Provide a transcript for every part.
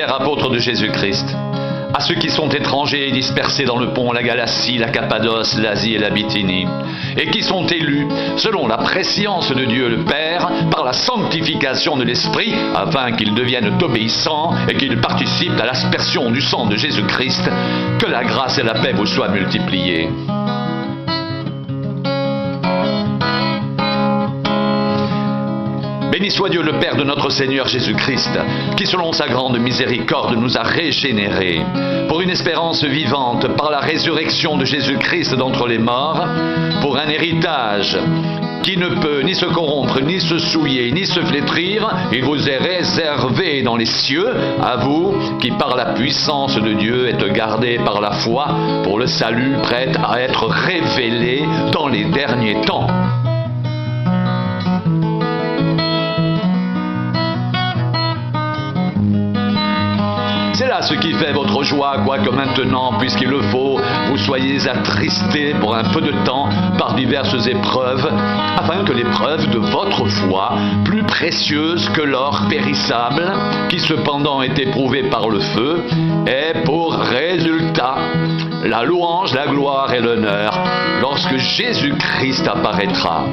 Pierre, apôtre de Jésus-Christ, à ceux qui sont étrangers et dispersés dans le Pont, la Galatie, la Cappadoce, l'Asie et la Bithynie, et qui sont élus selon la prescience de Dieu le Père, par la sanctification de l'Esprit, afin qu'ils deviennent obéissants et qu'ils participent à l'aspersion du sang de Jésus-Christ, que la grâce et la paix vous soient multipliées. Béni soit Dieu le Père de notre Seigneur Jésus-Christ, qui selon sa grande miséricorde nous a régénérés, pour une espérance vivante par la résurrection de Jésus-Christ d'entre les morts, pour un héritage qui ne peut ni se corrompre, ni se souiller, ni se flétrir. Il vous est réservé dans les cieux, à vous qui par la puissance de Dieu êtes gardés par la foi pour le salut prêt à être révélé dans les derniers temps. C'est là ce qui fait votre joie, quoique maintenant, puisqu'il le faut, vous soyez attristés pour un peu de temps par diverses épreuves, afin que l'épreuve de votre foi, plus précieuse que l'or périssable, qui cependant est éprouvé par le feu, ait pour résultat la louange, la gloire et l'honneur lorsque Jésus-Christ apparaîtra.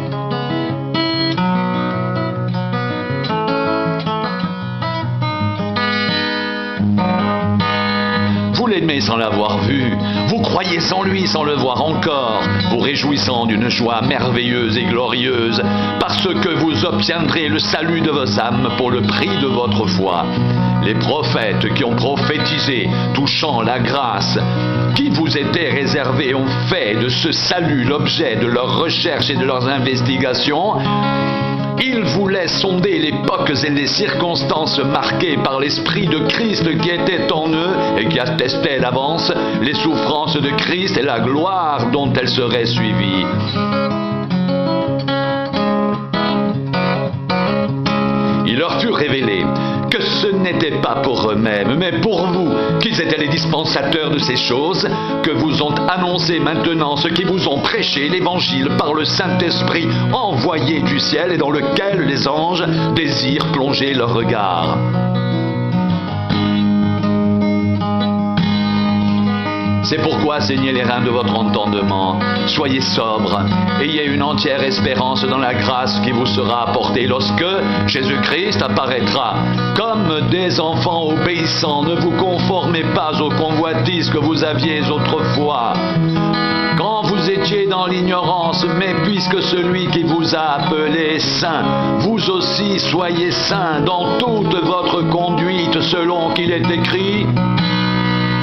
Vous l'aimez sans l'avoir vu, vous croyez en lui sans le voir encore, vous réjouissant d'une joie merveilleuse et glorieuse, parce que vous obtiendrez le salut de vos âmes pour le prix de votre foi. Les prophètes qui ont prophétisé touchant la grâce qui vous était réservée ont fait de ce salut l'objet de leurs recherches et de leurs investigations. Ils voulaient sonder l'époque et les circonstances marquées par l'Esprit de Christ qui était en eux et qui attestait d'avance les souffrances de Christ et la gloire dont elles seraient suivies. Il leur fut révélé que ce n'était pas pour eux-mêmes, mais pour vous, qu'ils étaient les dispensateurs de ces choses, que vous ont annoncé maintenant ceux qui vous ont prêché l'Évangile par le Saint-Esprit envoyé du ciel et dans lequel les anges désirent plonger leur regard. C'est pourquoi saignez les reins de votre entendement, soyez sobres, ayez une entière espérance dans la grâce qui vous sera apportée lorsque Jésus-Christ apparaîtra. Comme des enfants obéissants, ne vous conformez pas aux convoitises que vous aviez autrefois, quand vous étiez dans l'ignorance, mais puisque celui qui vous a appelé est saint, vous aussi soyez saints dans toute votre conduite selon qu'il est écrit.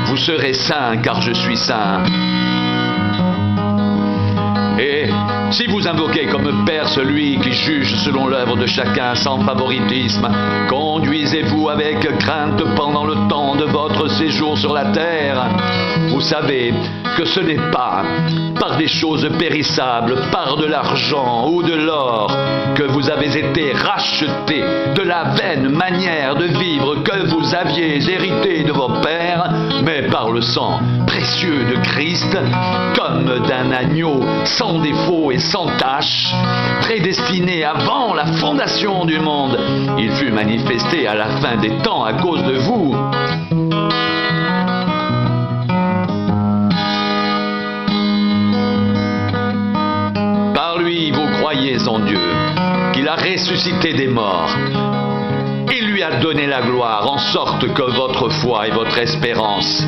Vous serez saints, car je suis saint. Et si vous invoquez comme Père celui qui juge selon l'œuvre de chacun sans favoritisme, conduisez-vous avec crainte pendant le temps de votre séjour sur la terre. Vous savez que ce n'est pas par des choses périssables, par de l'argent ou de l'or, que vous avez été rachetés de la vaine manière de vivre que vous aviez hérité de vos pères, mais par le sang précieux de Christ, comme d'un agneau sans défaut et sans tache, prédestiné avant la fondation du monde. Il fut manifesté à la fin des temps à cause de vous. Par lui, vous croyez en Dieu, qu'il a ressuscité des morts. Il lui a donné la gloire, en sorte que votre foi et votre espérance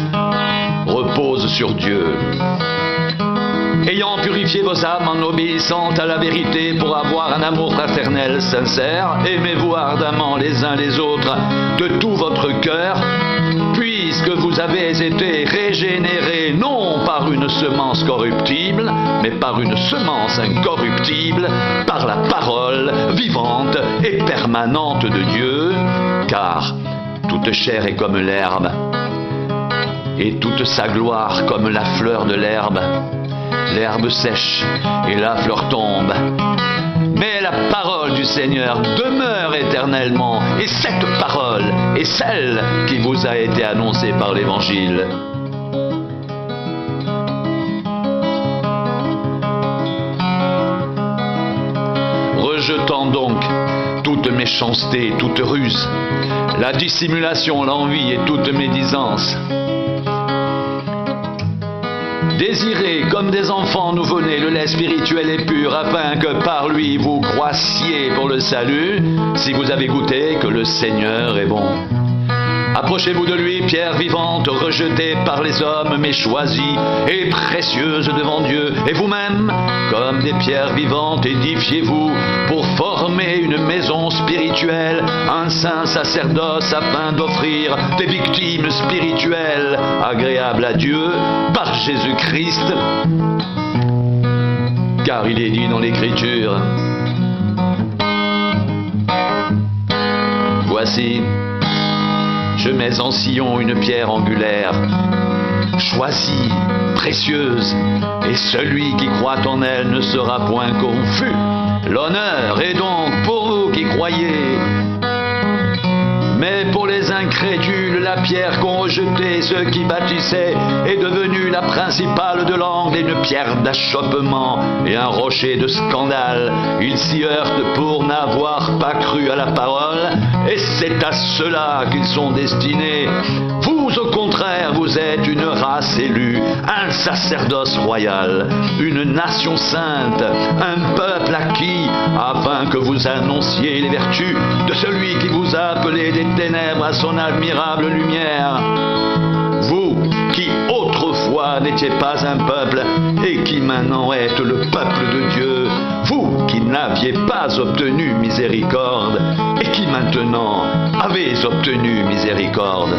reposent sur Dieu. Ayant purifié vos âmes en obéissant à la vérité pour avoir un amour fraternel sincère, aimez-vous ardemment les uns les autres de tout votre cœur, puisque vous avez été régénérés non par une semence corruptible, mais par une semence incorruptible, par la parole vivante et permanente de Dieu, car toute chair est comme l'herbe, et toute sa gloire comme la fleur de l'herbe. L'herbe sèche et la fleur tombe. Mais la parole du Seigneur demeure éternellement, et cette parole est celle qui vous a été annoncée par l'Évangile. Rejetant donc toute méchanceté, méchanceté, toute ruse, la dissimulation, l'envie et toute médisance. Désirez comme des enfants nouveau-nés le lait spirituel et pur, afin que par lui vous croissiez pour le salut, si vous avez goûté que le Seigneur est bon. Approchez-vous de lui, pierre vivante, rejetée par les hommes, mais choisie et précieuse devant Dieu. Et vous-même, comme des pierres vivantes, édifiez-vous pour former une maison spirituelle, un saint sacerdoce, afin d'offrir des victimes spirituelles agréables à Dieu par Jésus-Christ. Car il est dit dans l'Écriture, « Voici, je mets en Sion une pierre angulaire, choisie, précieuse, et celui qui croit en elle ne sera point confus. L'honneur est donc pour vous qui croyez. Mais pour les incrédules, la pierre qu'ont rejetée ceux qui bâtissaient est devenue la principale de l'angle et une pierre d'achoppement et un rocher de scandale. Ils s'y heurtent pour n'avoir pas cru à la parole, et c'est à cela qu'ils sont destinés. Vous, au contraire, vous êtes une race élue, un sacerdoce royal, une nation sainte, un peuple acquis, afin que vous annonciez les vertus de celui qui vous a appelé des ténèbres à son admirable lumière. Vous qui autrefois n'étiez pas un peuple et qui maintenant êtes le peuple de Dieu, vous qui n'aviez pas obtenu miséricorde et qui maintenant avez obtenu miséricorde.